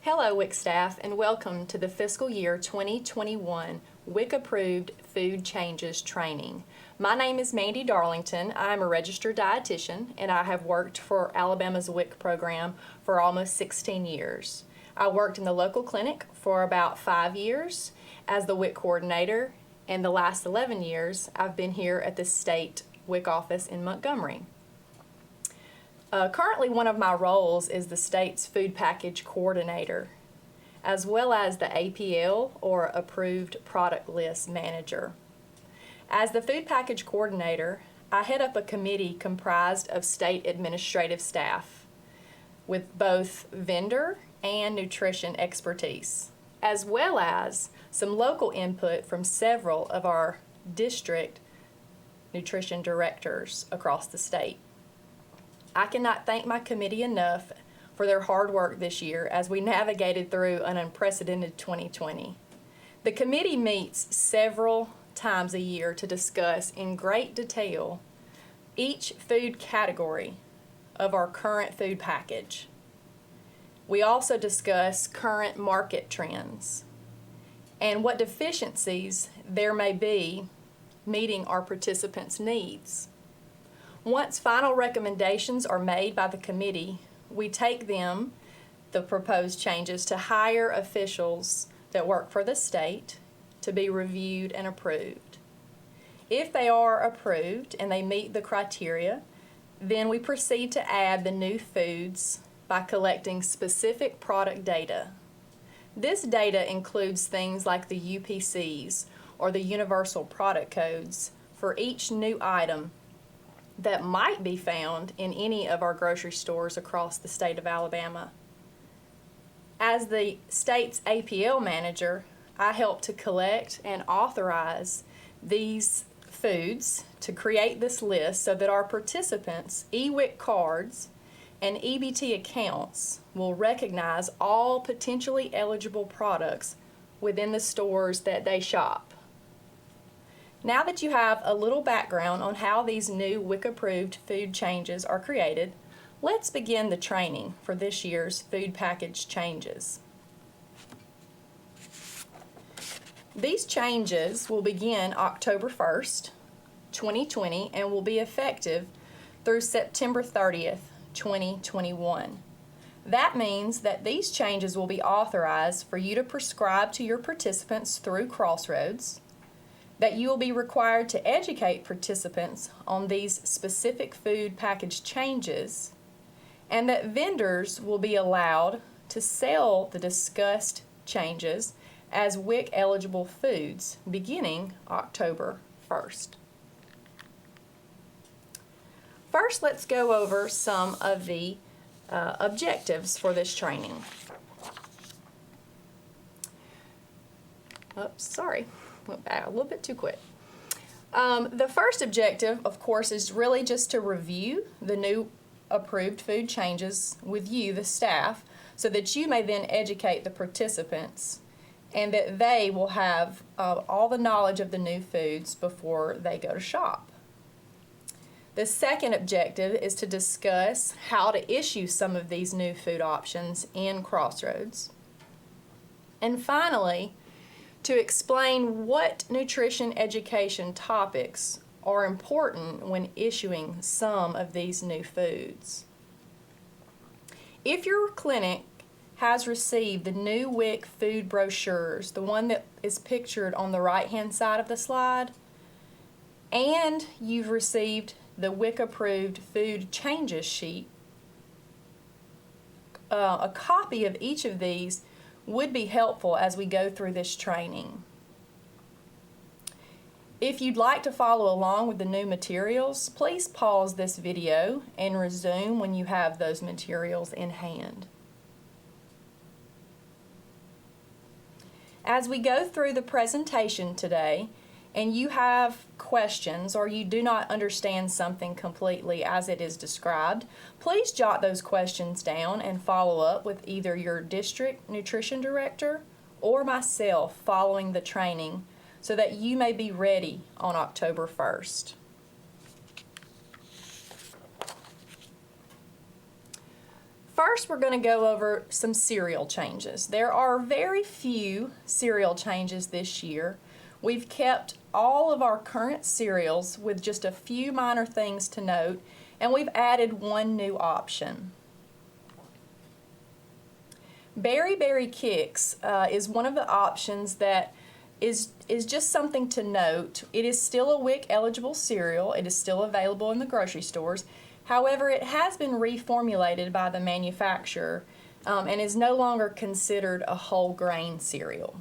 Hello WIC staff and welcome to the fiscal year 2021 WIC approved food changes training. My name is Mandy Darlington. I'm a registered dietitian and I have worked for Alabama's WIC program for almost 16 years. I worked in the local clinic for about 5 years as the WIC coordinator, and the last 11 years I've been here at the state WIC office in Montgomery. Currently, one of my roles is the state's food package coordinator, as well as the APL, or Approved Product List Manager. As the food package coordinator, I head up a committee comprised of state administrative staff with both vendor and nutrition expertise, as well as some local input from several of our district nutrition directors across the state. I cannot thank my committee enough for their hard work this year as we navigated through an unprecedented 2020. The committee meets several times a year to discuss in great detail each food category of our current food package. We also discuss current market trends and what deficiencies there may be meeting our participants' needs. Once final recommendations are made by the committee, we take them, the proposed changes, to higher officials that work for the state to be reviewed and approved. If they are approved and they meet the criteria, then we proceed to add the new foods by collecting specific product data. This data includes things like the UPCs, or the Universal Product Codes, for each new item that might be found in any of our grocery stores across the state of Alabama. As the state's APL manager, I help to collect and authorize these foods to create this list so that our participants' eWIC cards and EBT accounts will recognize all potentially eligible products within the stores that they shop. Now that you have a little background on how these new WIC-approved food changes are created, let's begin the training for this year's food package changes. These changes will begin October 1st, 2020, and will be effective through September 30th, 2021. That means that these changes will be authorized for you to prescribe to your participants through Crossroads, that you will be required to educate participants on these specific food package changes, and that vendors will be allowed to sell the discussed changes as WIC eligible foods beginning October 1st. First, let's go over some of the objectives for this training. Oops, sorry. Went back a little bit too quick. The first objective, of course, is really just to review the new approved food changes with you, the staff, so that you may then educate the participants and that they will have all the knowledge of the new foods before they go to shop. The second objective is to discuss how to issue some of these new food options in Crossroads. And finally, to explain what nutrition education topics are important when issuing some of these new foods. If your clinic has received the new WIC food brochures, the one that is pictured on the right-hand side of the slide, and you've received the WIC approved food changes sheet, a copy of each of these would be helpful as we go through this training. If you'd like to follow along with the new materials, please pause this video and resume when you have those materials in hand. As we go through the presentation today, and you have questions or you do not understand something completely as it is described, please jot those questions down and follow up with either your district nutrition director or myself following the training so that you may be ready on October 1st. First, we're going to go over some cereal changes. There are very few cereal changes this year. We've kept all of our current cereals with just a few minor things to note, and we've added one new option. Berry Berry Kicks is one of the options that is just something to note. It is still a WIC eligible cereal. It is still available in the grocery stores. However, it has been reformulated by the manufacturer and is no longer considered a whole grain cereal.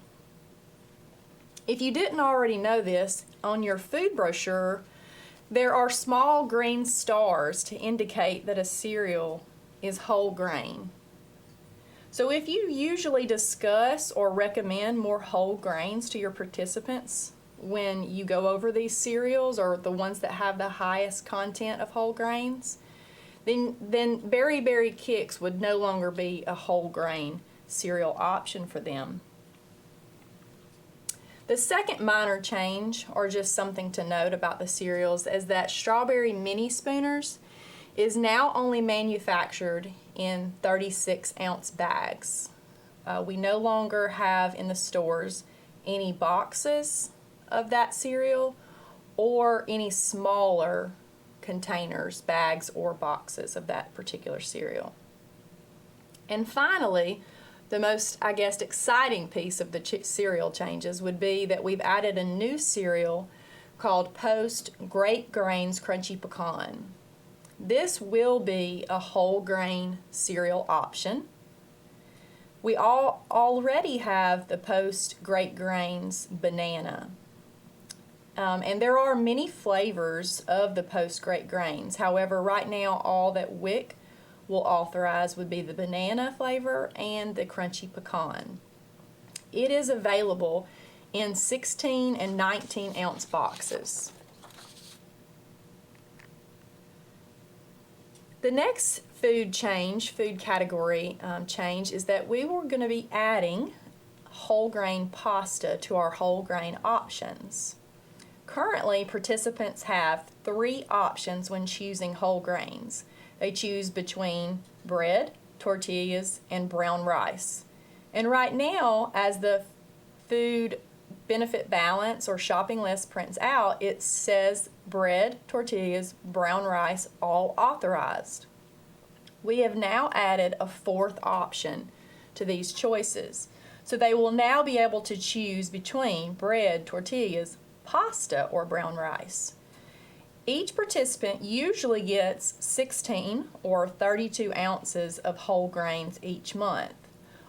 If you didn't already know this, on your food brochure, there are small green stars to indicate that a cereal is whole grain. So if you usually discuss or recommend more whole grains to your participants when you go over these cereals, or the ones that have the highest content of whole grains, then Berry Berry Kicks would no longer be a whole grain cereal option for them. The second minor change, or just something to note about the cereals, is that Strawberry Mini Spooners is now only manufactured in 36-ounce bags. We no longer have in the stores any boxes of that cereal or any smaller containers, bags or boxes of that particular cereal. And finally, the most, I guess, exciting piece of the cereal changes would be that we've added a new cereal called Post Great Grains Crunchy Pecan. This will be a whole grain cereal option. We already have the Post Great Grains Banana. And there are many flavors of the Post Great Grains. However, right now all that WIC will authorize would be the banana flavor and the crunchy pecan. It is available in 16 and 19-ounce boxes. The next food category change is that we were going to be adding whole grain pasta to our whole grain options. Currently, participants have 3 options when choosing whole grains. They choose between bread, tortillas, and brown rice. And right now, as the food benefit balance or shopping list prints out, it says bread, tortillas, brown rice, all authorized. We have now added a 4th option to these choices. So they will now be able to choose between bread, tortillas, pasta, or brown rice. Each participant usually gets 16 or 32 ounces of whole grains each month.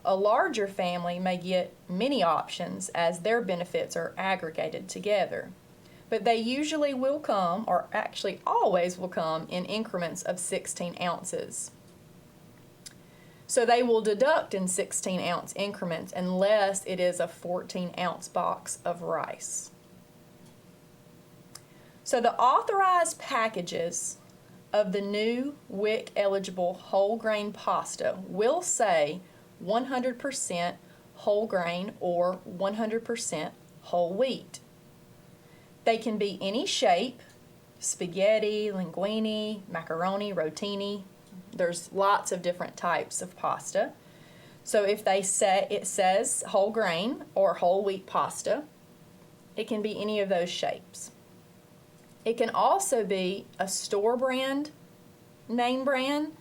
A larger family may get many options as their benefits are aggregated together. But they usually will come, or actually always will come, in increments of 16 ounces. So they will deduct in 16-ounce increments unless it is a 14-ounce box of rice. So the authorized packages of the new WIC eligible whole grain pasta will say 100% whole grain or 100% whole wheat. They can be any shape: spaghetti, linguine, macaroni, rotini. There's lots of different types of pasta. So if it says whole grain or whole wheat pasta, it can be any of those shapes. It can also be a store brand, name brand,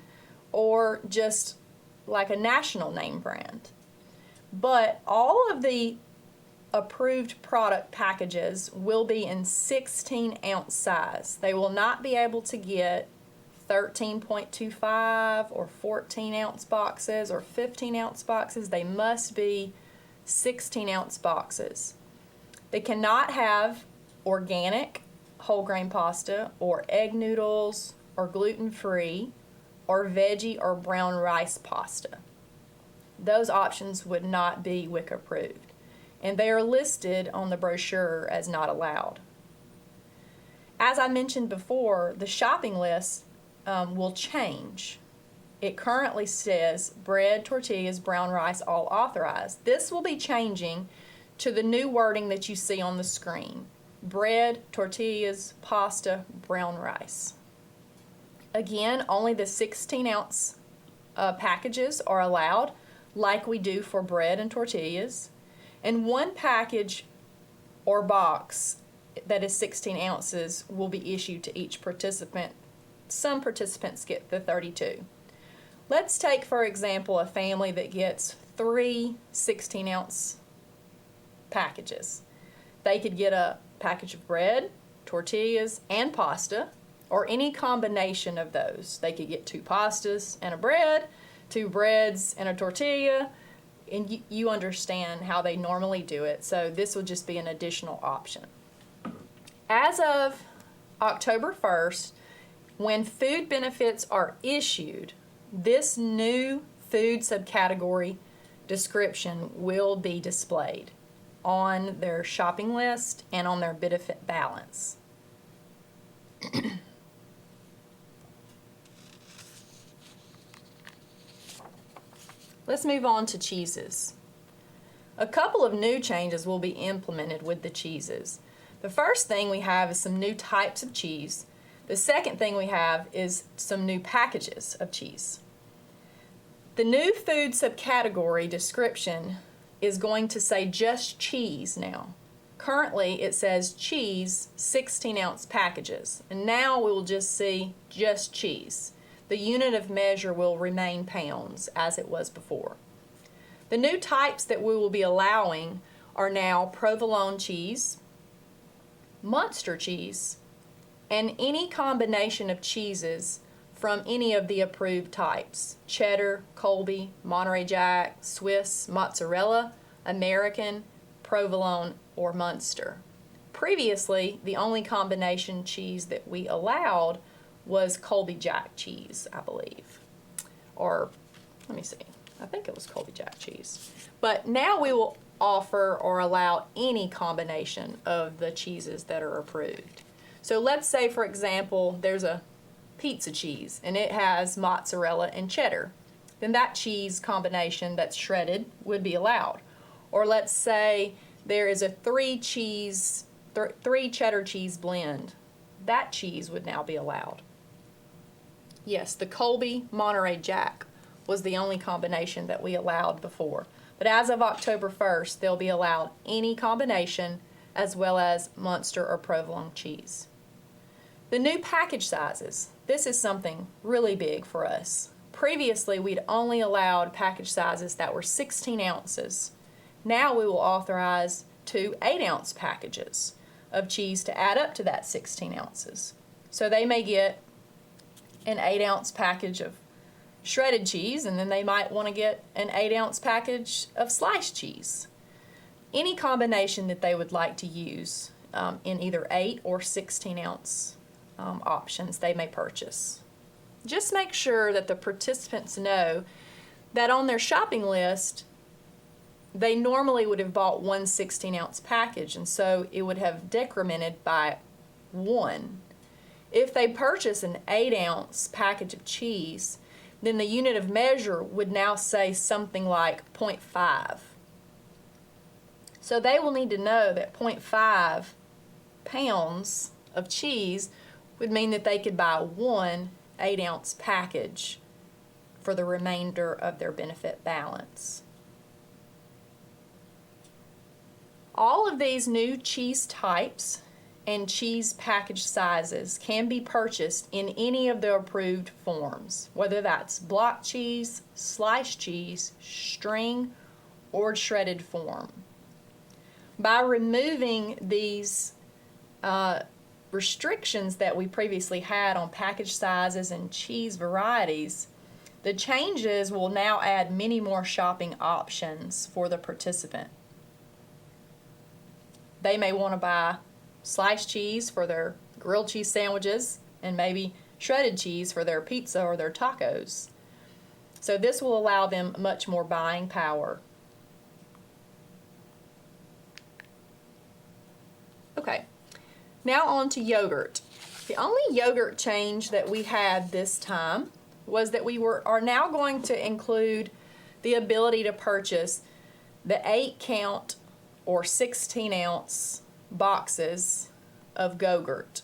or just like a national name brand. But all of the approved product packages will be in 16-ounce size. They will not be able to get 13.25 or 14-ounce boxes or 15-ounce boxes. They must be 16-ounce boxes. They cannot have organic whole grain pasta or egg noodles or gluten-free or veggie or brown rice pasta. Those options would not be WIC approved, and they are listed on the brochure as not allowed. As I mentioned before, the shopping list will change. It currently says bread, tortillas, brown rice, all authorized. This will be changing to the new wording that you see on the screen: bread, tortillas, pasta, brown rice. Again, only the 16-ounce packages are allowed, like we do for bread and tortillas, and one package or box that is 16 ounces will be issued to each participant. Some participants get the 32. Let's take, for example, a family that gets 3 16-ounce packages. They could get a package of bread, tortillas, and pasta, or any combination of those. They could get 2 pastas and a bread, 2 breads and a tortilla, and you understand how they normally do it, so this will just be an additional option. As of October 1st, when food benefits are issued, this new food subcategory description will be displayed on their shopping list and on their benefit balance. Let's move on to cheeses. A couple of new changes will be implemented with the cheeses. The first thing we have is some new types of cheese. The second thing we have is some new packages of cheese. The new food subcategory description is going to say just cheese now. Currently it says cheese 16-ounce packages, and now we will just see just cheese. The unit of measure will remain pounds as it was before. The new types that we will be allowing are now provolone cheese, Munster cheese, and any combination of cheeses from any of the approved types: cheddar, Colby, Monterey Jack, Swiss, mozzarella, American, provolone, or Munster. Previously, the only combination cheese that we allowed was Colby Jack cheese, I believe. Or, let me see, I think it was Colby Jack cheese. But now we will offer or allow any combination of the cheeses that are approved. So let's say, for example, there's a pizza cheese and it has mozzarella and cheddar. Then that cheese combination that's shredded would be allowed. Or let's say there is a 3 cheddar cheese blend. That cheese would now be allowed. Yes, the Colby Monterey Jack was the only combination that we allowed before. But as of October 1st, they'll be allowed any combination as well as Munster or provolone cheese. The new package sizes. This is something really big for us. Previously, we'd only allowed package sizes that were 16 ounces. Now we will authorize 2 8-ounce packages of cheese to add up to that 16 ounces. So they may get an 8-ounce package of shredded cheese, and then they might want to get an 8-ounce package of sliced cheese. Any combination that they would like to use in either 8 or 16-ounce options they may purchase. Just make sure that the participants know that on their shopping list they normally would have bought one 16-ounce package, and so it would have decremented by 1. If they purchase an 8-ounce package of cheese, then the unit of measure would now say something like 0.5. So they will need to know that 0.5 pounds of cheese would mean that they could buy 1 8-ounce package for the remainder of their benefit balance. All of these new cheese types and cheese package sizes can be purchased in any of the approved forms, whether that's block cheese, sliced cheese, string, or shredded form. By removing these restrictions that we previously had on package sizes and cheese varieties, the changes will now add many more shopping options for the participant. They may want to buy sliced cheese for their grilled cheese sandwiches and maybe shredded cheese for their pizza or their tacos. So this will allow them much more buying power. Okay, now on to yogurt. The only yogurt change that we had this time was that we are now going to include the ability to purchase the 8-count or 16-ounce boxes of Go-Gurt.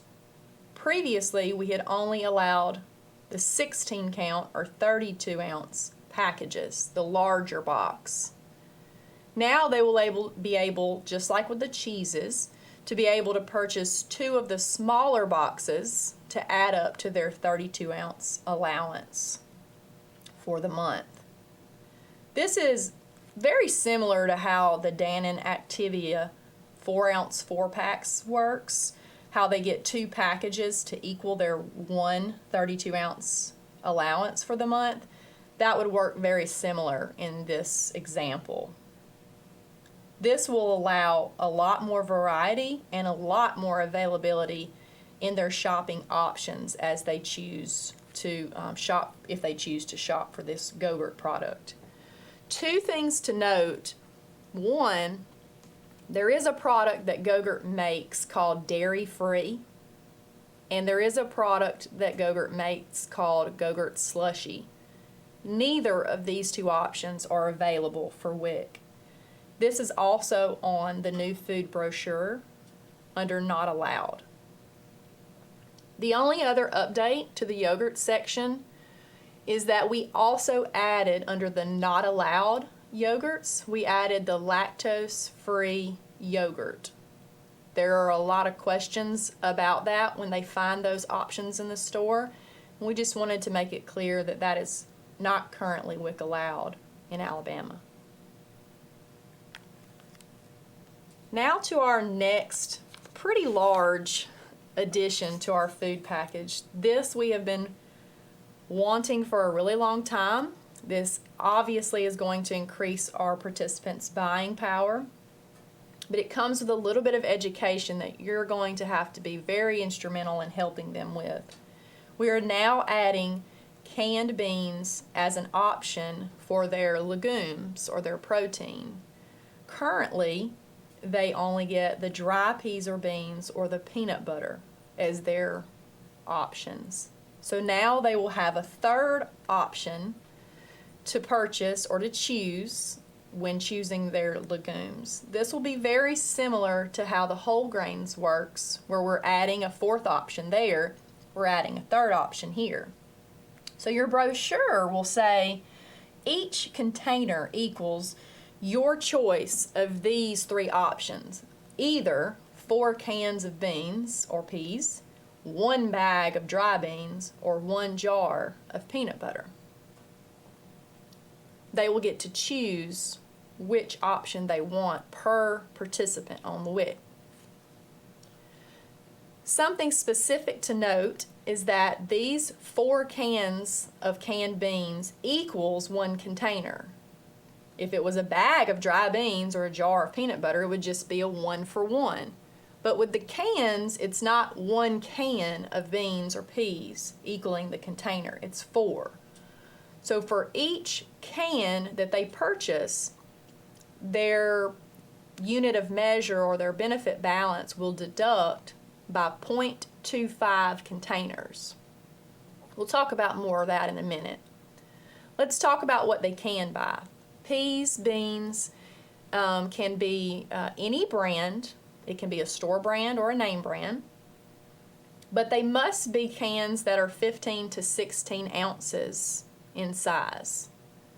Previously, we had only allowed The 16 count or 32 ounce packages, the larger box. Now they will be able, just like with the cheeses, to be able to purchase 2 of the smaller boxes to add up to their 32 ounce allowance for the month. This is very similar to how the Dannon Activia 4 ounce 4-packs works, how they get 2 packages to equal their 1 32 ounce allowance for the month. That would work very similar in this example. This will allow a lot more variety and a lot more availability in their shopping options as they choose to shop, if they choose to shop for this Go-Gurt product. 2 things to note. One, there is a product that Go-Gurt makes called Dairy Free, and there is a product that Go-Gurt makes called Go-Gurt Slushy. Neither of these 2 options are available for WIC. This is also on the new food brochure under Not Allowed. The only other update to the yogurt section is that we also added, under the Not Allowed yogurts, we added the lactose-free yogurt. There are a lot of questions about that when they find those options in the store. We just wanted to make it clear that that is not currently WIC allowed in Alabama. Now to our next pretty large addition to our food package. This we have been wanting for a really long time. This obviously is going to increase our participants' buying power, but it comes with a little bit of education that you're going to have to be very instrumental in helping them with. We are now adding canned beans as an option for their legumes or their protein. Currently, they only get the dry peas or beans or the peanut butter as their options. So now they will have a third option to purchase or to choose when choosing their legumes. This will be very similar to how the whole grains works, where we're adding a 4th option there, we're adding a 3rd option here. So your brochure will say each container equals your choice of these 3 options, either 4 cans of beans or peas, 1 bag of dry beans, or 1 jar of peanut butter. They will get to choose which option they want per participant on the WIC. Something specific to note is that these 4 cans of canned beans equals 1 container. If it was a bag of dry beans or a jar of peanut butter, it would just be a 1-for-1. But with the cans, it's not 1 can of beans or peas equaling the container, it's 4. So for each can that they purchase, their unit of measure or their benefit balance will deduct by 0.25 containers. We'll talk about more of that in a minute. Let's talk about what they can buy. Peas, beans can be any brand. It can be a store brand or a name brand. But they must be cans that are 15 to 16 ounces in size.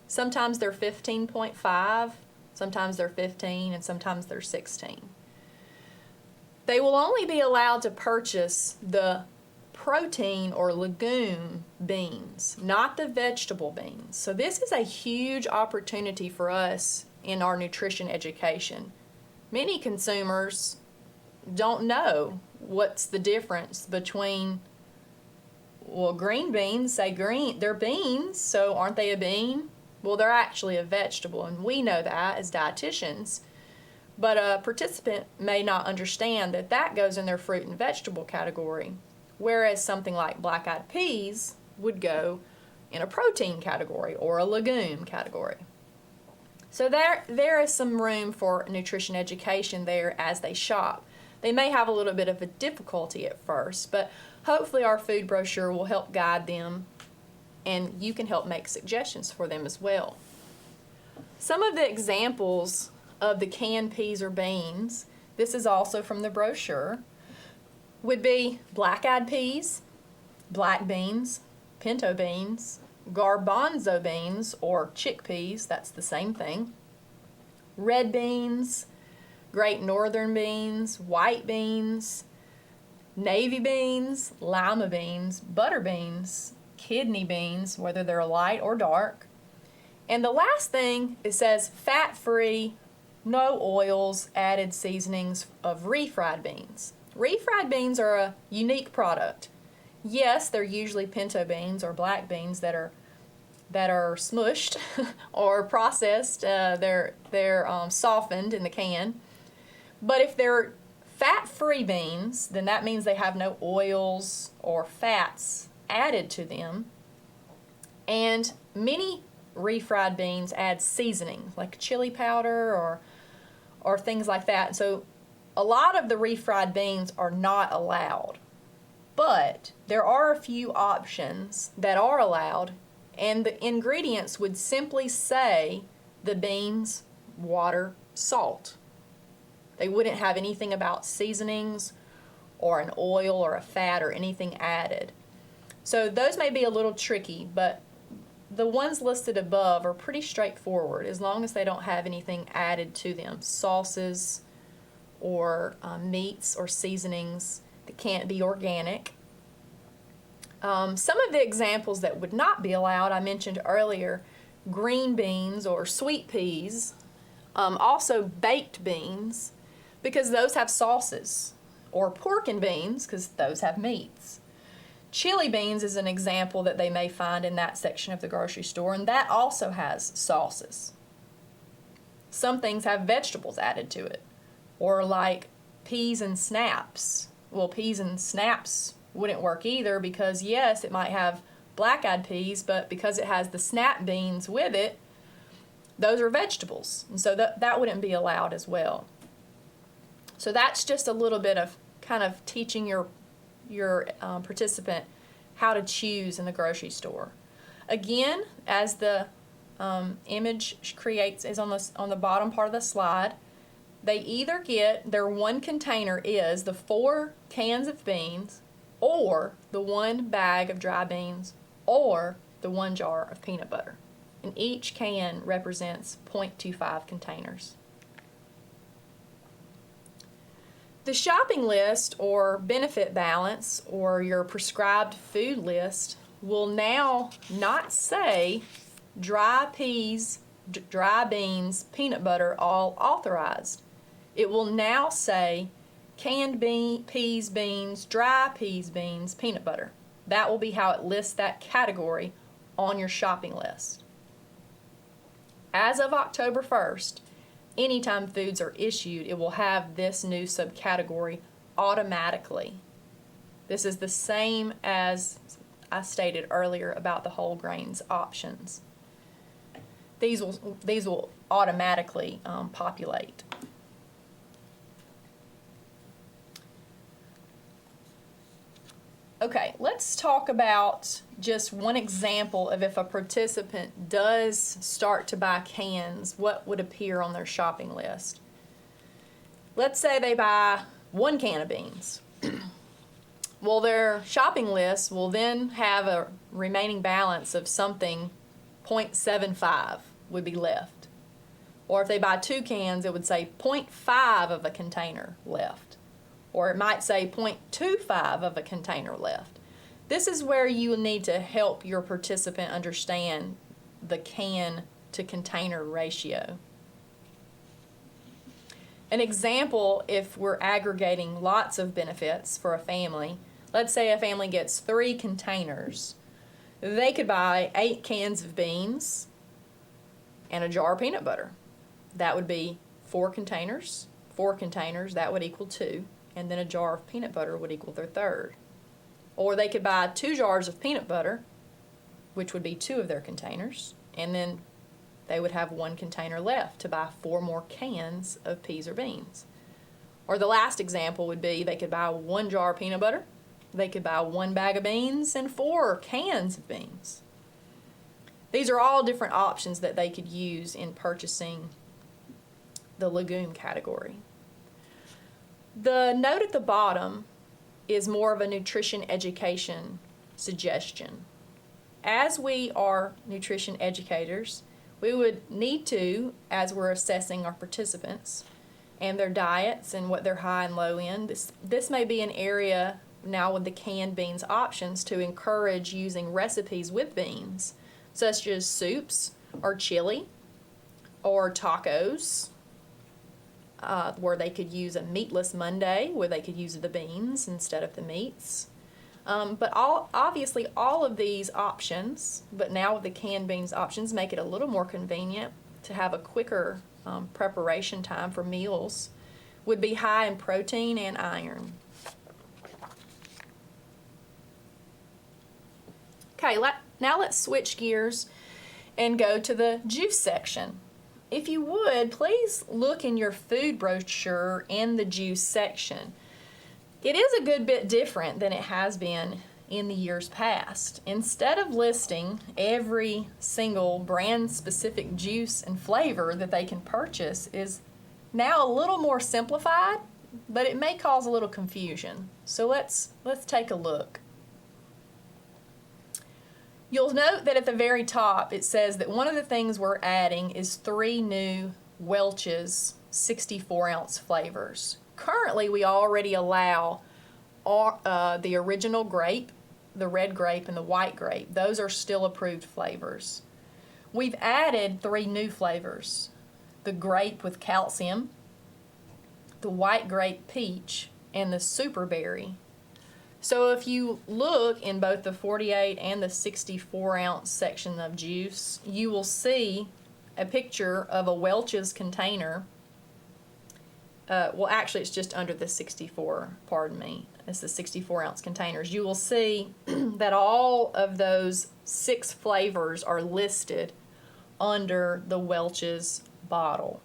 Sometimes they're 15.5, sometimes they're 15, and sometimes they're 16. They will only be allowed to purchase the protein or legume beans, not the vegetable beans. So this is a huge opportunity for us in our nutrition education. Many consumers don't know what's the difference between, well, green beans, say green, they're beans, so aren't they a bean? Well, they're actually a vegetable, and we know that as dietitians. But a participant may not understand that that goes in their fruit and vegetable category, whereas something like black-eyed peas would go in a protein category or a legume category. So there is some room for nutrition education there as they shop. They may have a little bit of a difficulty at first, but hopefully our food brochure will help guide them, and you can help make suggestions for them as well. Some of the examples of the canned peas or beans, this is also from the brochure, would be black-eyed peas, black beans, pinto beans, garbanzo beans or chickpeas, that's the same thing, red beans, great northern beans, white beans, navy beans, lima beans, butter beans, kidney beans, whether they're light or dark. And the last thing, it says fat-free, no oils, added seasonings of refried beans. Refried beans are a unique product. Yes, they're usually pinto beans or black beans that are smushed or processed. They're softened in the can. But if they're fat-free beans, then that means they have no oils or fats added to them. And many refried beans add seasoning, like chili powder or things like that. So a lot of the refried beans are not allowed. But there are a few options that are allowed, and the ingredients would simply say the beans, water, salt. They wouldn't have anything about seasonings or an oil or a fat or anything added. So those may be a little tricky, but the ones listed above are pretty straightforward as long as they don't have anything added to them. Sauces or meats or seasonings that can't be organic. Some of the examples that would not be allowed, I mentioned earlier, green beans or sweet peas, also baked beans, because those have sauces, or pork and beans, because those have meats. Chili beans is an example that they may find in that section of the grocery store, and that also has sauces. Some things have vegetables added to it, or like peas and snaps. Well, peas and snaps wouldn't work either because, yes, it might have black-eyed peas, but because it has the snap beans with it, those are vegetables, and so that wouldn't be allowed as well. So that's just a little bit of kind of teaching your participant how to choose in the grocery store. Again, as the image is on the bottom part of the slide, they either get their one container is the 4 cans of beans, or the 1 bag of dry beans, or the 1 jar of peanut butter. And each can represents 0.25 containers. The shopping list or benefit balance or your prescribed food list will now not say dry peas, dry beans, peanut butter, all authorized. It will now say canned peas, beans, dry peas, beans, peanut butter. That will be how it lists that category on your shopping list. As of October 1st, anytime foods are issued, it will have this new subcategory automatically. This is the same as I stated earlier about the whole grains options. These will automatically populate. Okay, let's talk about just one example of if a participant does start to buy cans, what would appear on their shopping list. Let's say they buy 1 can of beans. Well, their shopping list will then have a remaining balance of something 0.75 would be left. Or if they buy 2 cans, it would say 0.5 of a container left. Or it might say 0.25 of a container left. This is where you need to help your participant understand the can to container ratio. An example, if we're aggregating lots of benefits for a family, let's say a family gets 3 containers. They could buy 8 cans of beans and a jar of peanut butter. That would be 4 containers. 4 containers, that would equal 2. And then a jar of peanut butter would equal their third. Or they could buy 2 jars of peanut butter, which would be 2 of their containers, and then they would have 1 container left to buy 4 more cans of peas or beans. Or the last example would be they could buy 1 jar of peanut butter, they could buy 1 bag of beans, and 4 cans of beans. These are all different options that they could use in purchasing the legume category. The note at the bottom is more of a nutrition education suggestion. as we are nutrition educators, we would need to, as we're assessing our participants and their diets and what they're high and low in, this may be an area now with the canned beans options to encourage using recipes with beans, such as soups or chili or tacos, where they could use a meatless Monday, where they could use the beans instead of the meats. But obviously all of these options, but now with the canned beans options, make it a little more convenient to have a quicker preparation time for meals, would be high in protein and iron. Okay, now let's switch gears and go to the juice section. If you would, please look in your food brochure in the juice section. It is a good bit different than it has been in the years past. Instead of listing every single brand-specific juice and flavor that they can purchase, is now a little more simplified, but it may cause a little confusion. So let's take a look. You'll note that at the very top it says that one of the things we're adding is 3 new Welch's 64-ounce flavors. Currently, we already allow the original grape, the red grape, and the white grape. Those are still approved flavors. We've added 3 new flavors: the grape with calcium, the white grape peach, and the super berry. So if you look in both the 48 and the 64-ounce section of juice, you will see a picture of a Welch's container. Well, actually, it's just under the 64, pardon me. It's the 64-ounce containers. You will see that all of those 6 flavors are listed under the Welch's bottle.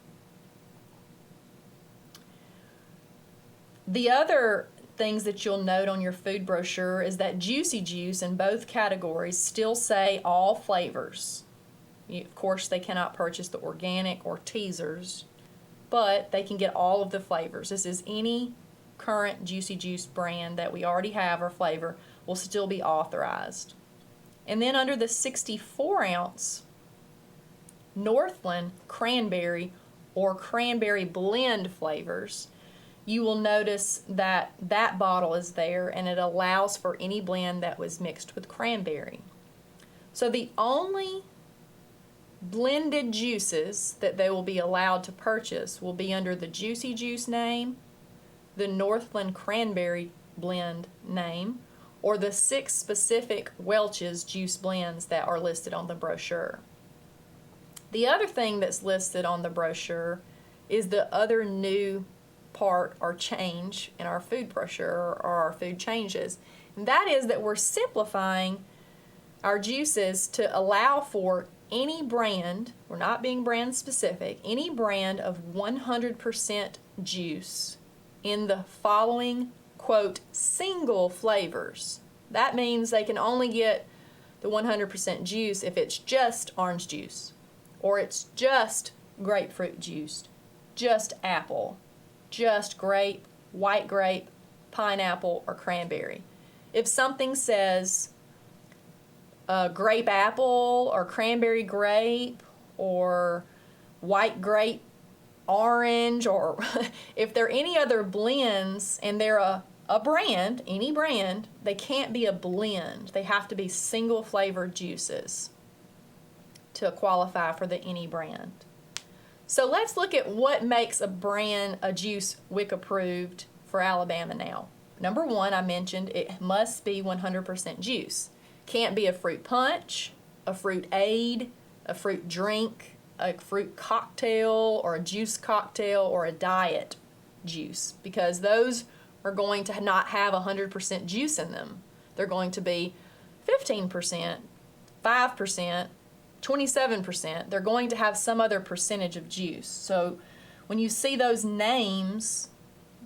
The other things that you'll note on your food brochure is that Juicy Juice in both categories still say all flavors. Of course, they cannot purchase the organic or teasers, but they can get all of the flavors. This is any current Juicy Juice brand that we already have or flavor will still be authorized. And then under the 64-ounce Northland cranberry or cranberry blend flavors, you will notice that that bottle is there and it allows for any blend that was mixed with cranberry. So the only blended juices that they will be allowed to purchase will be under the Juicy Juice name, the Northland Cranberry Blend name, or the 6 specific Welch's juice blends that are listed on the brochure. The other thing that's listed on the brochure is the other new part or change in our food brochure, or our food changes. And that is that we're simplifying our juices to allow for any brand, we're not being brand specific, any brand of 100% juice in the following, quote, single flavors. That means they can only get the 100% juice if it's just orange juice, or it's just grapefruit juice, just apple, just grape, white grape, pineapple, or cranberry. If something says grape apple or cranberry grape or white grape orange, or if there are any other blends and they're a brand, any brand, they can't be a blend. They have to be single flavored juices to qualify for the any brand. So let's look at what makes a brand, a juice, WIC approved for Alabama now. Number 1, I mentioned it must be 100% juice. Can't be a fruit punch, a fruit aid, a fruit drink, a fruit cocktail, or a juice cocktail, or a diet juice, because those are going to not have 100% juice in them. They're going to be 15%, 5%, 27%. They're going to have some other percentage of juice. So when you see those names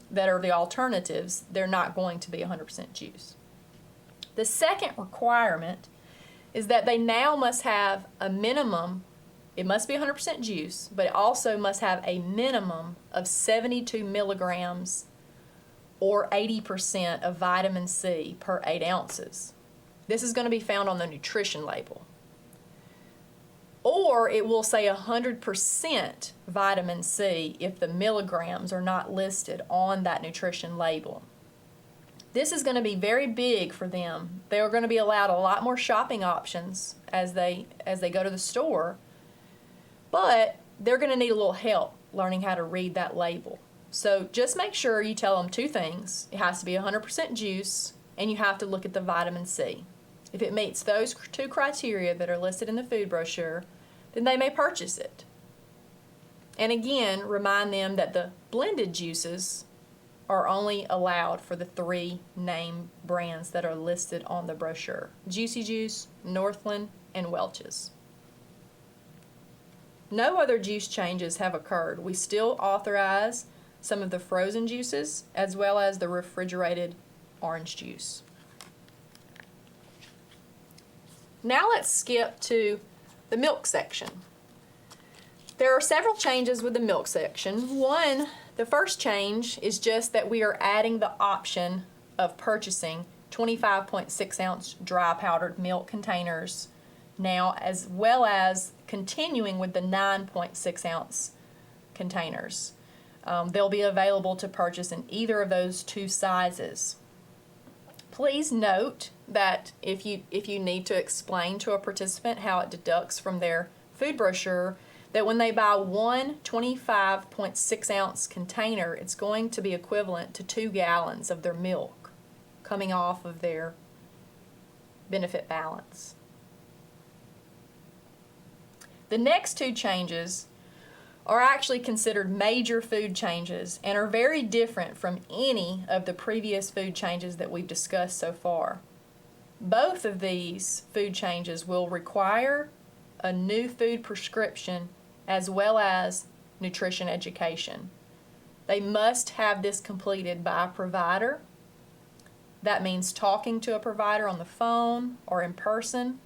that are the alternatives, they're not going to be 100% juice. The second requirement is that they now must have a minimum, it must be 100% juice, but it also must have a minimum of 72 milligrams or 80% of vitamin C per 8 ounces. This is going to be found on the nutrition label. Or it will say 100% vitamin C if the milligrams are not listed on that nutrition label. This is going to be very big for them. They are going to be allowed a lot more shopping options as they go to the store, but they're going to need a little help learning how to read that label. So just make sure you tell them two things. It has to be 100% juice, and you have to look at the vitamin C. If it meets those two criteria that are listed in the food brochure, then they may purchase it. And again, remind them that the blended juices are only allowed for the 3 name brands that are listed on the brochure: Juicy Juice, Northland, and Welch's. No other juice changes have occurred. We still authorize some of the frozen juices as well as the refrigerated orange juice. Now let's skip to the milk section. There are several changes with the milk section. One, the first change is just that we are adding the option of purchasing 25.6 ounce dry powdered milk containers now, as well as continuing with the 9.6 ounce containers. They'll be available to purchase in either of those two sizes. Please note that if you need to explain to a participant how it deducts from their food brochure, that when they buy one 25.6 ounce container, it's going to be equivalent to 2 gallons of their milk coming off of their benefit balance. The next two changes are actually considered major food changes and are very different from any of the previous food changes that we've discussed so far. Both of these food changes will require a new food prescription as well as nutrition education. They must have this completed by a provider. That means talking to a provider on the phone or in person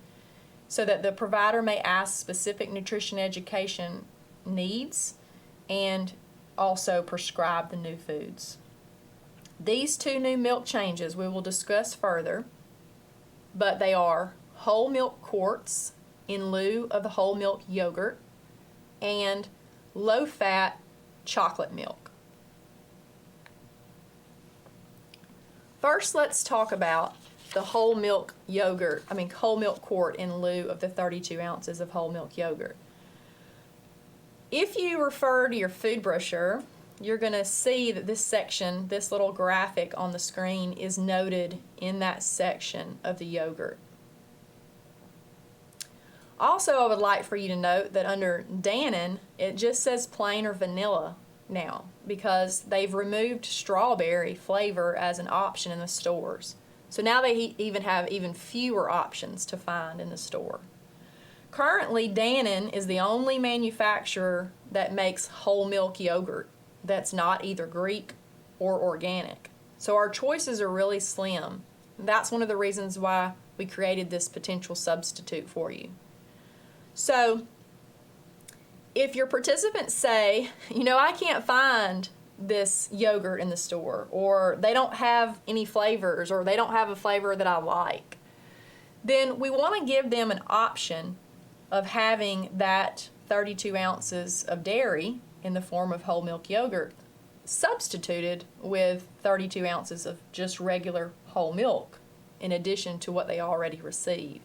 so that the provider may ask specific nutrition education needs and also prescribe the new foods. These two new milk changes we will discuss further, but they are whole milk quarts in lieu of the whole milk yogurt and low-fat chocolate milk. First, let's talk about the whole milk quart in lieu of the 32 ounces of whole milk yogurt. If you refer to your food brochure, you're going to see that this section, this little graphic on the screen, is noted in that section of the yogurt. Also, I would like for you to note that under Dannon, it just says plain or vanilla now because they've removed strawberry flavor as an option in the stores. So now they even have even fewer options to find in the store. Currently, Dannon is the only manufacturer that makes whole milk yogurt that's not either Greek or organic. So our choices are really slim. That's one of the reasons why we created this potential substitute for you. So if your participants say, I can't find this yogurt in the store, or they don't have any flavors, or they don't have a flavor that I like, then we want to give them an option of having that 32 ounces of dairy in the form of whole milk yogurt substituted with 32 ounces of just regular whole milk in addition to what they already receive.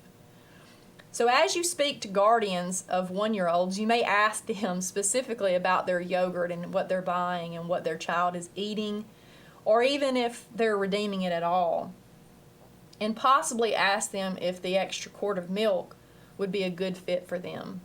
So as you speak to guardians of 1-year-olds, you may ask them specifically about their yogurt and what they're buying and what their child is eating, or even if they're redeeming it at all, and possibly ask them if the extra quart of milk would be a good fit for them.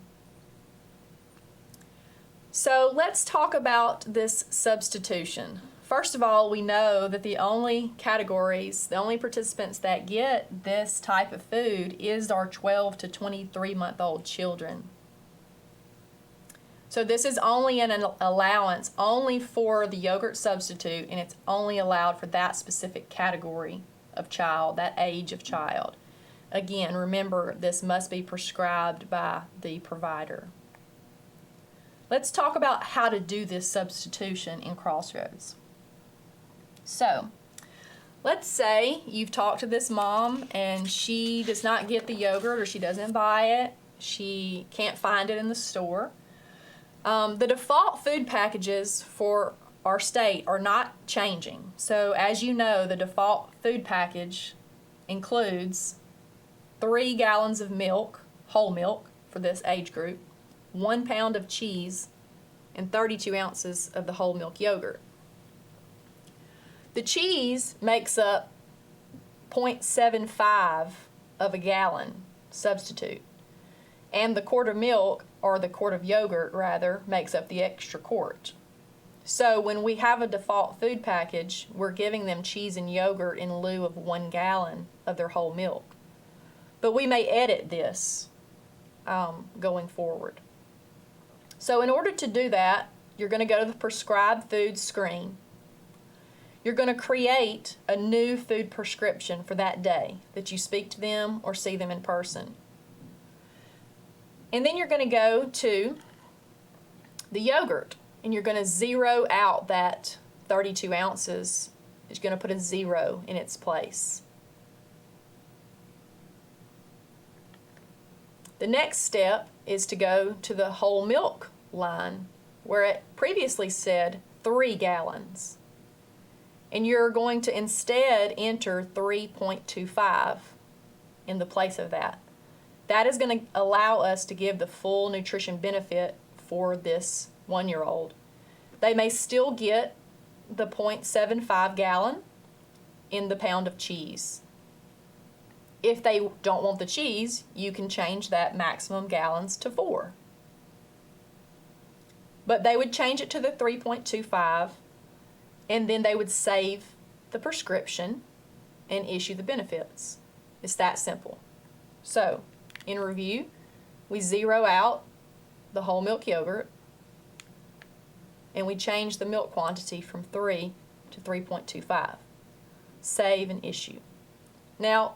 So let's talk about this substitution. First of all, we know that the only participants that get this type of food is our 12 to 23-month-old children. So this is only an allowance only for the yogurt substitute, and it's only allowed for that specific category of child, that age of child. Again, remember, this must be prescribed by the provider. Let's talk about how to do this substitution in Crossroads. So, Let's say you've talked to this mom and she does not get the yogurt, or she doesn't buy it. She can't find it in the store. The default food packages for our state are not changing. So as you know, the default food package includes 3 gallons of milk, whole milk for this age group, 1 pound of cheese, and 32 ounces of the whole milk yogurt. The cheese makes up 0.75 of a gallon substitute, and the quart of milk, or the quart of yogurt rather, makes up the extra quart. So when we have a default food package, we're giving them cheese and yogurt in lieu of 1 gallon of their whole milk. But we may edit this going forward. So in order to do that, you're going to go to the Prescribed Foods screen. You're going to create a new food prescription for that day that you speak to them or see them in person. And then you're going to go to the yogurt, and you're going to zero out that 32 ounces. You're going to put a 0 in its place. The next step is to go to the whole milk line, where it previously said 3 gallons. And you're going to instead enter 3.25 in the place of that. That is going to allow us to give the full nutrition benefit for this 1-year-old. They may still get the 0.75 gallon in the pound of cheese. If they don't want the cheese, you can change that maximum gallons to 4. But they would change it to the 3.25, and then they would save the prescription and issue the benefits. It's that simple. So, in review, we zero out the whole milk yogurt, and we change the milk quantity from 3 to 3.25. Save and issue. Now,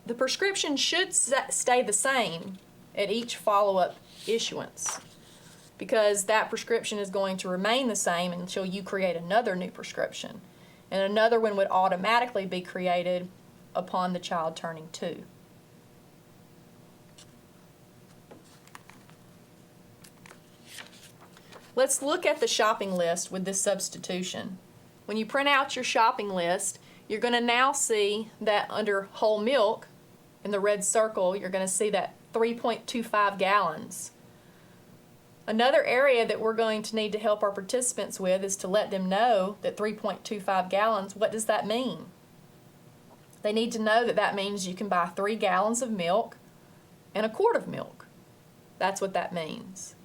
the prescription should stay the same at each follow-up issuance, because that prescription is going to remain the same until you create another new prescription. And another one would automatically be created upon the child turning 2. Let's look at the shopping list with this substitution. When you print out your shopping list, you're going to now see that under whole milk, in the red circle, you're going to see that 3.25 gallons. Another area that we're going to need to help our participants with is to let them know that 3.25 gallons, what does that mean? They need to know that that means you can buy 3 gallons of milk and a quart of milk. That's what that means.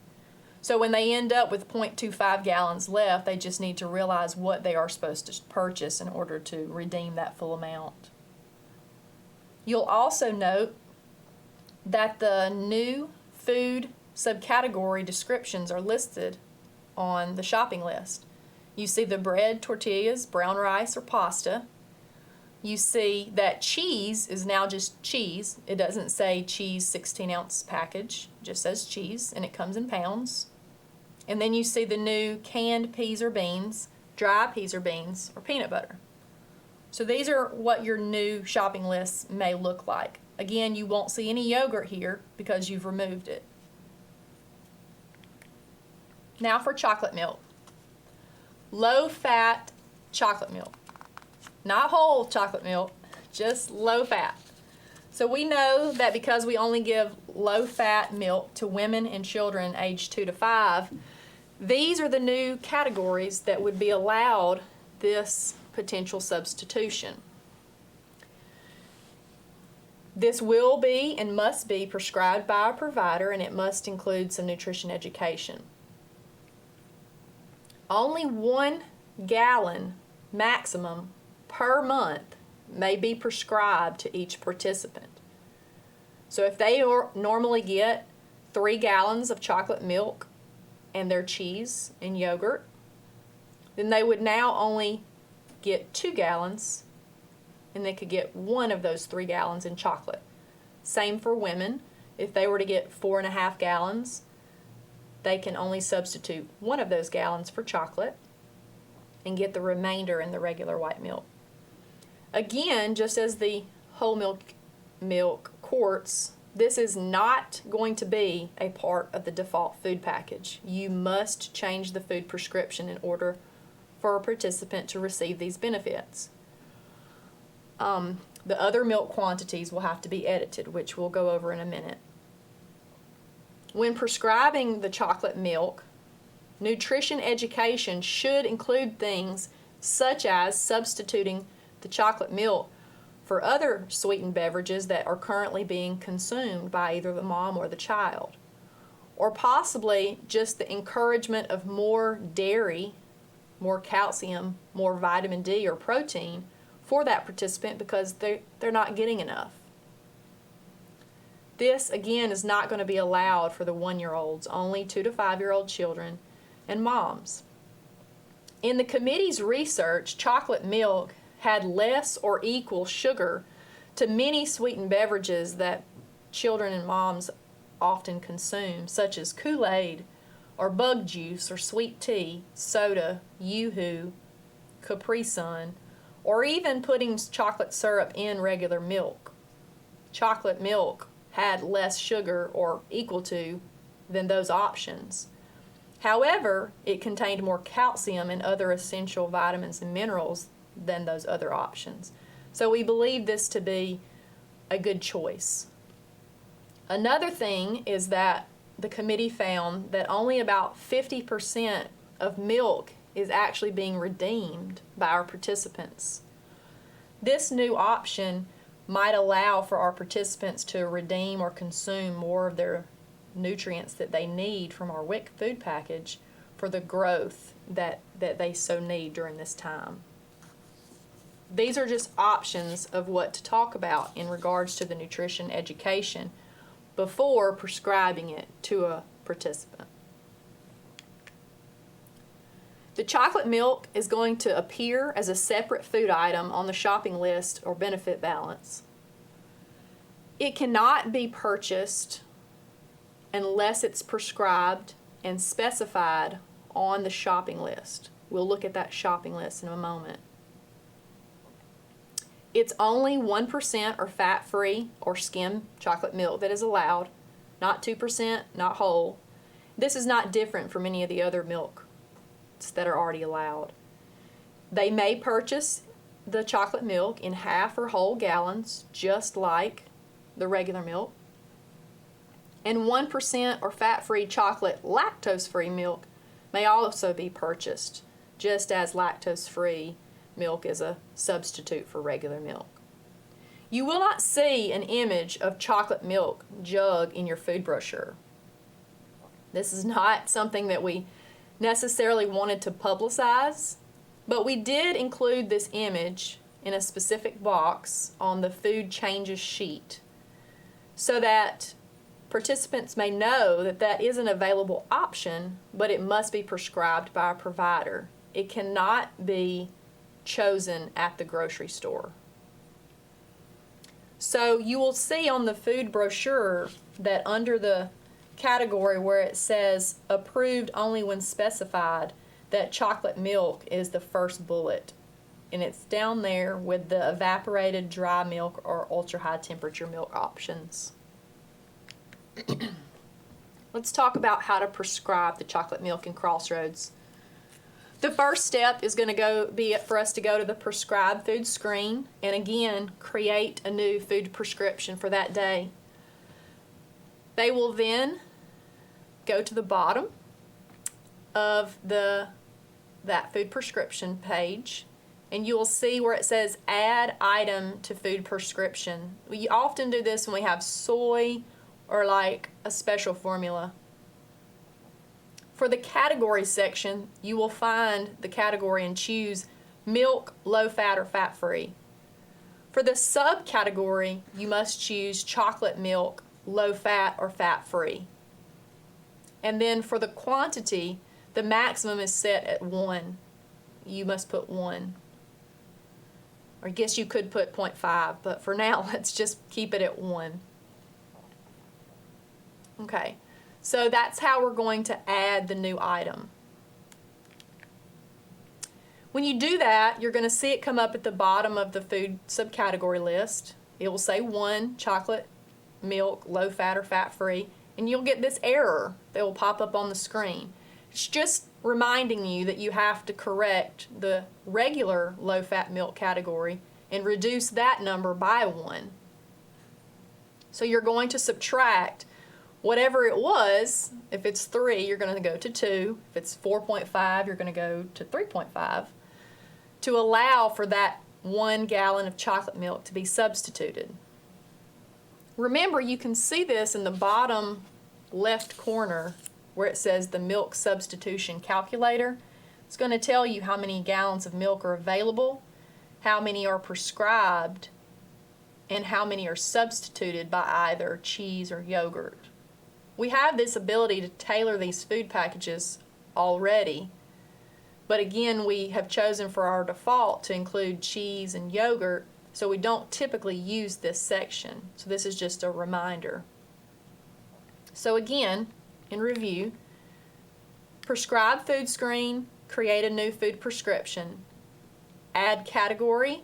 So when they end up with 0.25 gallons left, they just need to realize what they are supposed to purchase in order to redeem that full amount. You'll also note that the new food subcategory descriptions are listed on the shopping list. You see the bread, tortillas, brown rice, or pasta. You see that cheese is now just cheese. It doesn't say cheese 16-ounce package, it just says cheese, and it comes in pounds. And then you see the new canned peas or beans, dry peas or beans, or peanut butter. So these are what your new shopping lists may look like. Again, you won't see any yogurt here because you've removed it. Now for chocolate milk. Low-fat chocolate milk. Not whole chocolate milk, just low-fat. So we know that because we only give low-fat milk to women and children aged 2 to 5, these are the new categories that would be allowed this potential substitution. This will be and must be prescribed by a provider, and it must include some nutrition education. Only 1 gallon maximum per month may be prescribed to each participant. So if they normally get 3 gallons of chocolate milk and their cheese and yogurt, then they would now only get 2 gallons, and they could get 1 of those 3 gallons in chocolate. Same for women. If they were to get 4.5 gallons, they can only substitute 1 of those gallons for chocolate and get the remainder in the regular white milk. Again, just as the whole milk quarts, this is not going to be a part of the default food package. You must change the food prescription in order for a participant to receive these benefits. The other milk quantities will have to be edited, which we'll go over in a minute. When prescribing the chocolate milk, nutrition education should include things such as substituting the chocolate milk for other sweetened beverages that are currently being consumed by either the mom or the child. Or possibly just the encouragement of more dairy, more calcium, more vitamin D or protein for that participant because they're not getting enough. This, again, is not going to be allowed for the 1-year-olds, only 2 to 5-year-old children and moms. In the committee's research, chocolate milk had less or equal sugar to many sweetened beverages that children and moms often consume, such as Kool-Aid or bug juice or sweet tea, soda, Yoo-hoo, Capri Sun, or even putting chocolate syrup in regular milk. Chocolate milk had less sugar or equal to than those options. However, it contained more calcium and other essential vitamins and minerals than those other options. So we believe this to be a good choice. Another thing is that the committee found that only about 50% of milk is actually being redeemed by our participants. This new option might allow for our participants to redeem or consume more of their nutrients that they need from our WIC food package for the growth that they so need during this time. These are just options of what to talk about in regards to the nutrition education before prescribing it to a participant. The chocolate milk is going to appear as a separate food item on the shopping list or benefit balance. It cannot be purchased unless it's prescribed and specified on the shopping list. We'll look at that shopping list in a moment. It's only 1% or fat-free or skim chocolate milk that is allowed, not 2%, not whole. This is not different from any of the other milk that are already allowed. They may purchase the chocolate milk in half or whole gallons, just like the regular milk. And 1% or fat-free chocolate lactose-free milk may also be purchased, just as lactose-free milk is a substitute for regular milk. You will not see an image of chocolate milk jug in your food brochure. This is not something that we necessarily wanted to publicize, but we did include this image in a specific box on the food changes sheet so that participants may know that that is an available option, but it must be prescribed by a provider. It cannot be chosen at the grocery store. So you will see on the food brochure that under the category where it says approved only when specified, that chocolate milk is the first bullet, and it's down there with the evaporated dry milk or ultra high temperature milk options. Let's talk about how to prescribe the chocolate milk in Crossroads. The first step is going to be for us to go to the prescribed food screen and again create a new food prescription for that day. They will then go to the bottom of that food prescription page, and you will see where it says add item to food prescription. We often do this when we have soy or like a special formula. For the category section, you will find the category and choose milk, low fat, or fat free. For the subcategory, you must choose chocolate milk, low fat, or fat free. And then for the quantity, the maximum is set at 1. You must put 1. Or I guess you could put 0.5, but for now, let's just keep it at 1. Okay, so that's how we're going to add the new item. When you do that, you're going to see it come up at the bottom of the food subcategory list. It will say 1, chocolate milk, low fat or fat-free, and you'll get this error that will pop up on the screen. It's just reminding you that you have to correct the regular low-fat milk category and reduce that number by 1. So you're going to subtract whatever it was. If it's 3, you're going to go to 2. If it's 4.5, you're going to go to 3.5 to allow for that 1 gallon of chocolate milk to be substituted. Remember, you can see this in the bottom left corner where it says the milk substitution calculator. It's going to tell you how many gallons of milk are available, how many are prescribed, and how many are substituted by either cheese or yogurt. We have this ability to tailor these food packages already, but again, we have chosen for our default to include cheese and yogurt, so we don't typically use this section. So this is just a reminder. So again, in review, prescribe food screen, create a new food prescription, add category,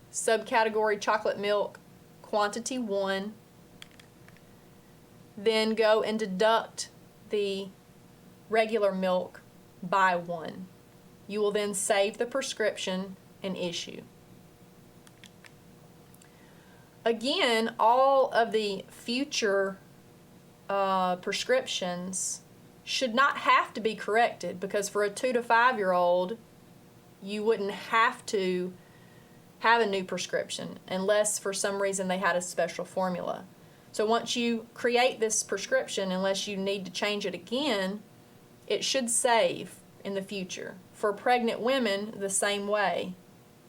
subcategory chocolate milk, quantity 1, then go and deduct the regular milk by 1. You will then save the prescription and issue. Again, all of the future prescriptions should not have to be corrected, because for a 2 to 5-year-old, you wouldn't have to have a new prescription unless for some reason they had a special formula. So once you create this prescription, unless you need to change it again, it should save in the future. For pregnant women, the same way.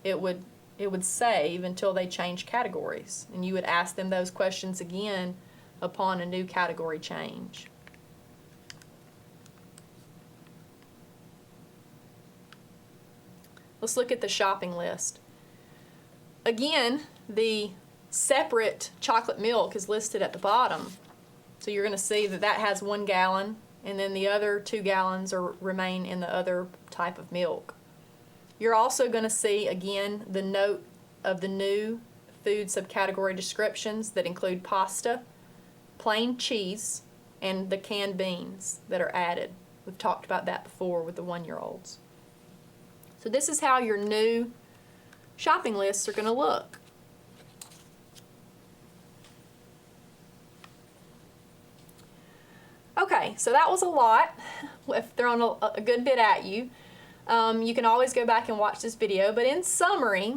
It would save until they change categories, and you would ask them those questions again upon a new category change. Let's look at the shopping list. Again, the separate chocolate milk is listed at the bottom. So you're going to see that that has 1 gallon, and then the other 2 gallons remain in the other type of milk. You're also going to see, again, the note of the new food subcategory descriptions that include pasta, plain cheese, and the canned beans that are added. We've talked about that before with the 1-year-olds. So this is how your new shopping lists are going to look. Okay, so that was a lot. I've thrown a good bit at you. You can always go back and watch this video, but in summary,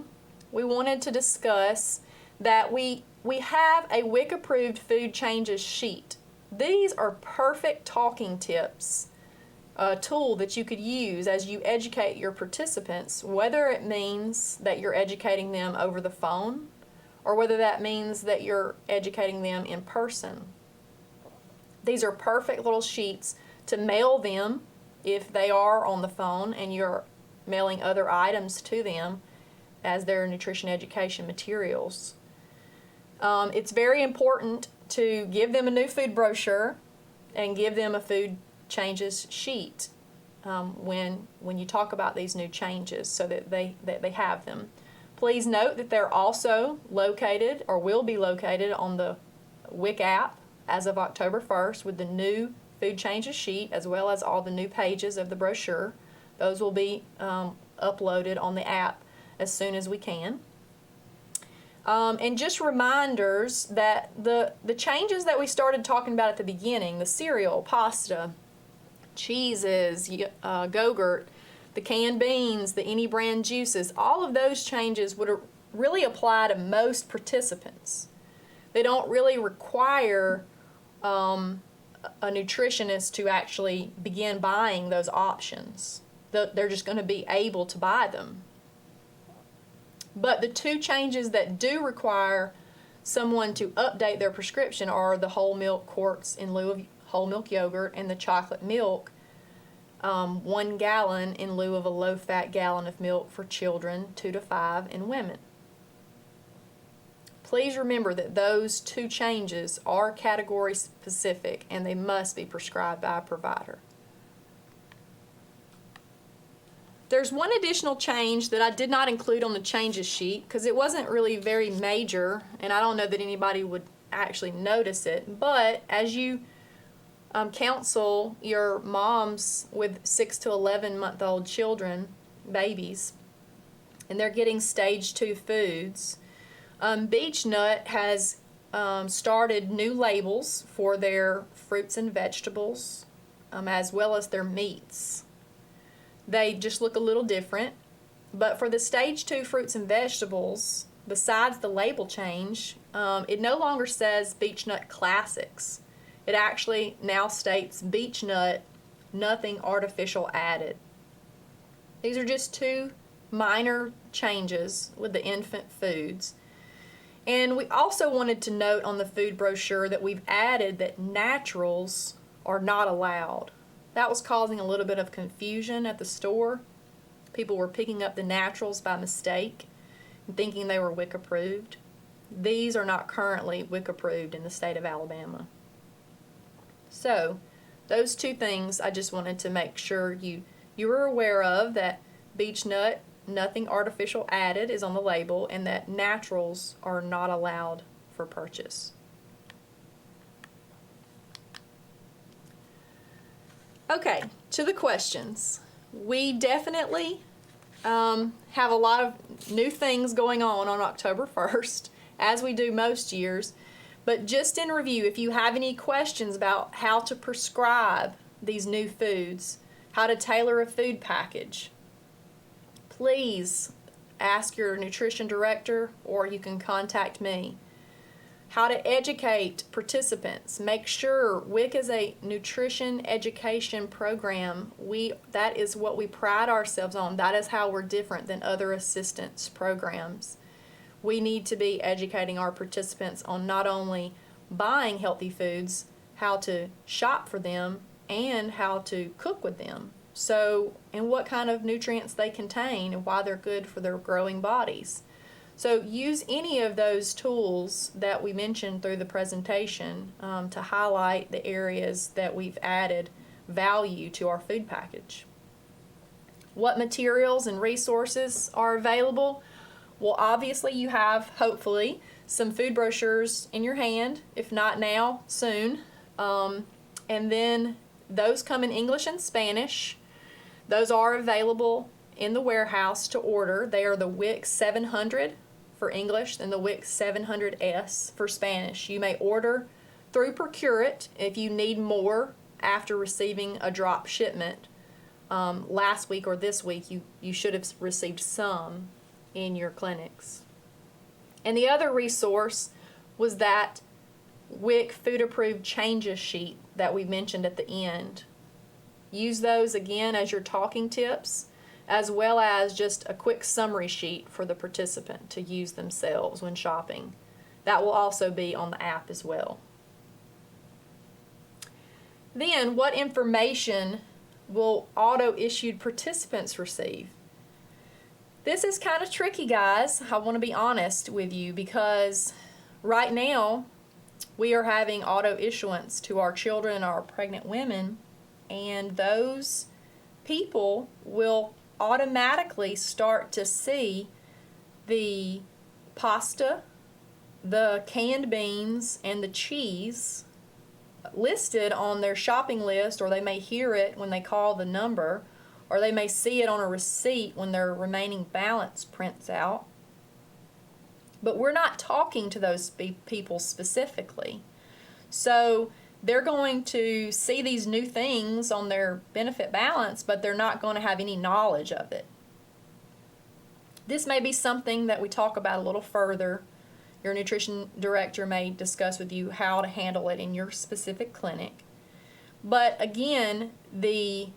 we wanted to discuss that we have a WIC approved food changes sheet. These are perfect talking tips, a tool that you could use as you educate your participants, whether it means that you're educating them over the phone or whether that means that you're educating them in person. These are perfect little sheets to mail them if they are on the phone and you're mailing other items to them as their nutrition education materials. It's very important to give them a new food brochure and give them a food changes sheet when you talk about these new changes, so that they have them. Please note that they're also located or will be located on the WIC app as of October 1st with the new food changes sheet, as well as all the new pages of the brochure. Those will be uploaded on the app as soon as we can. And just reminders that the changes that we started talking about at the beginning, the cereal, pasta, cheeses, Go-Gurt, the canned beans, the any brand juices, all of those changes would really apply to most participants. They don't really require a nutritionist to actually begin buying those options. They're just going to be able to buy them. But the 2 changes that do require someone to update their prescription are the whole milk quarts in lieu of whole milk yogurt and the chocolate milk, 1 gallon in lieu of a low-fat gallon of milk for children 2 to 5 and women. Please remember that those 2 changes are category specific and they must be prescribed by a provider. There's one additional change that I did not include on the changes sheet because it wasn't really very major, and I don't know that anybody would actually notice it. But as you counsel your moms with 6 to 11-month-old children, babies, and they're getting stage 2 foods, Beech Nut has started new labels for their fruits and vegetables, as well as their meats. They just look a little different, but for the stage 2 fruits and vegetables, besides the label change, it no longer says Beech Nut Classics. It actually now states Beech Nut, nothing artificial added. These are just 2 minor changes with the infant foods. And we also wanted to note on the food brochure that we've added that naturals are not allowed. That was causing a little bit of confusion at the store. People were picking up the naturals by mistake and thinking they were WIC approved. These are not currently WIC approved in the state of Alabama. So, those 2 things I just wanted to make sure you were aware of, that Beech Nut, nothing artificial added, is on the label, and that naturals are not allowed for purchase. Okay, to the questions. We definitely have a lot of new things going on October 1st, as we do most years. But just in review, if you have any questions about how to prescribe these new foods, how to tailor a food package, please ask your nutrition director, or you can contact me. How to educate participants. Make sure WIC is a nutrition education program. That is what we pride ourselves on. That is how we're different than other assistance programs. We need to be educating our participants on not only buying healthy foods, how to shop for them, and how to cook with them. So, and what kind of nutrients they contain and why they're good for their growing bodies. So use any of those tools that we mentioned through the presentation to highlight the areas that we've added value to our food package. What materials and resources are available? Well, obviously you have, hopefully, some food brochures in your hand, if not now, soon. And then those come in English and Spanish. Those are available in the warehouse to order. They are the WIC 700 for English and the WIC 700S for Spanish. You may order through Procure It if you need more after receiving a drop shipment. Last week or this week, you should have received some in your clinics. And the other resource was that WIC Food Approved Changes sheet that we mentioned at the end. Use those again as your talking tips, as well as just a quick summary sheet for the participant to use themselves when shopping. That will also be on the app as well. Then, what information will auto-issued participants receive? This is kind of tricky, guys. I want to be honest with you, because right now we are having auto-issuance to our children and our pregnant women, and those people will automatically start to see the pasta, the canned beans, and the cheese listed on their shopping list, or they may hear it when they call the number, or they may see it on a receipt when their remaining balance prints out. But we're not talking to those people specifically. So they're going to see these new things on their benefit balance, but they're not going to have any knowledge of it. This may be something that we talk about a little further. Your nutrition director may discuss with you how to handle it in your specific clinic. But again, the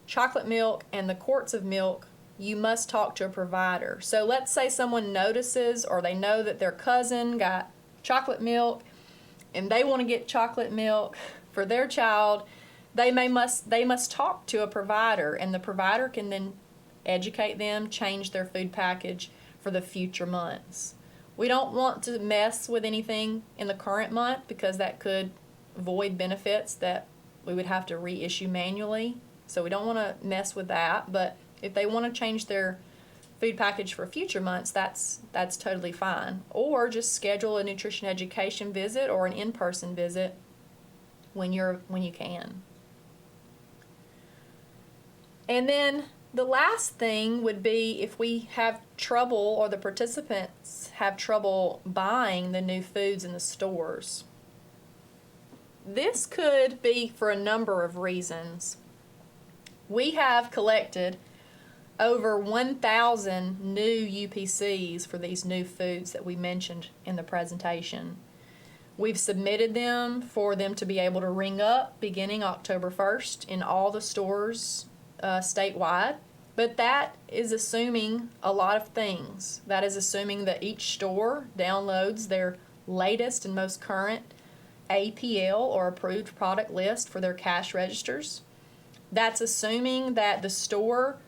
chocolate milk and the quarts of milk, you must talk to a provider. So let's say someone notices, or they know that their cousin got chocolate milk and they want to get chocolate milk for their child. They must talk to a provider, and the provider can then educate them, change their food package for the future months. We don't want to mess with anything in the current month, because that could void benefits that we would have to reissue manually. So we don't want to mess with that. But If they want to change their food package for future months, that's totally fine. Or just schedule a nutrition education visit or an in-person visit when you can. And then the last thing would be if we have trouble, or the participants have trouble buying the new foods in the stores. This could be for a number of reasons. We have collected over 1,000 new UPCs for these new foods that we mentioned in the presentation. We've submitted them for them to be able to ring up beginning October 1st in all the stores statewide, but that is assuming a lot of things. That is assuming that each store downloads their latest and most current APL or approved product list for their cash registers. That's assuming that the store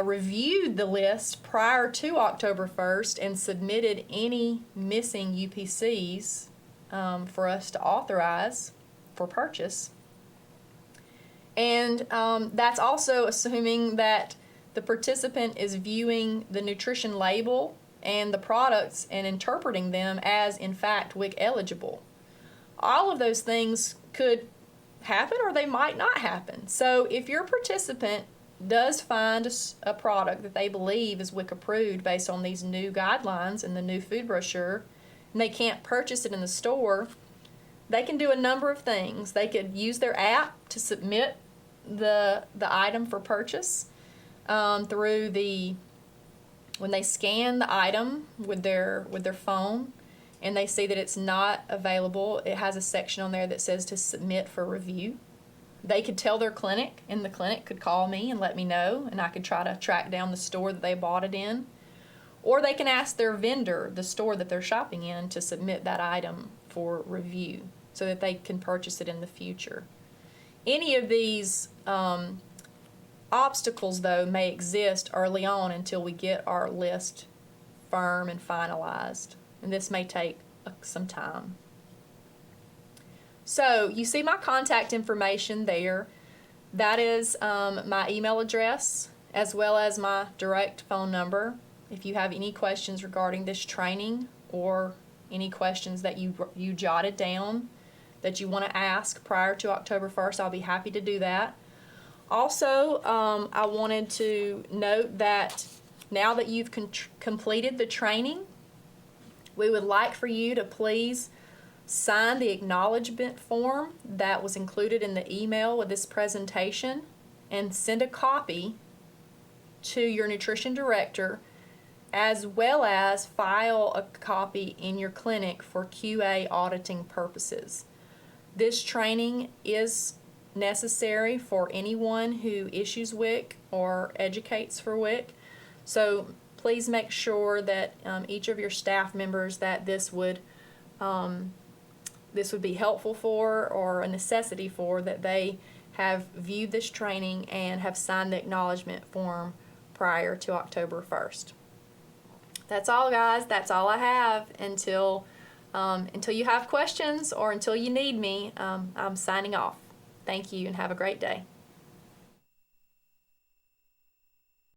reviewed the list prior to October 1st and submitted any missing UPCs for us to authorize for purchase. And that's also assuming that the participant is viewing the nutrition label and the products and interpreting them as, in fact, WIC eligible. All of those things could happen or they might not happen. So if your participant does find a product that they believe is WIC approved based on these new guidelines and the new food brochure, and they can't purchase it in the store, they can do a number of things. They could use their app to submit the item for purchase through when they scan the item with their phone and they see that it's not available, it has a section on there that says to submit for review. They could tell their clinic, and the clinic could call me and let me know, and I could try to track down the store that they bought it in. Or they can ask their vendor, the store that they're shopping in, to submit that item for review so that they can purchase it in the future. Any of these obstacles, though, may exist early on until we get our list firm and finalized, and this may take some time. So you see my contact information there. That is my email address as well as my direct phone number. If you have any questions regarding this training or any questions that you jotted down that you want to ask prior to October 1st, I'll be happy to do that. Also, I wanted to note that now that you've completed the training, we would like for you to please sign the acknowledgement form that was included in the email with this presentation and send a copy to your nutrition director, as well as file a copy in your clinic for QA auditing purposes. This training is necessary for anyone who issues WIC or educates for WIC. So please make sure that each of your staff members that this would be helpful for or a necessity for, that they have viewed this training and have signed the acknowledgement form prior to October 1st. That's all, guys. That's all I have until you have questions or until you need me. I'm signing off. Thank you and have a great day.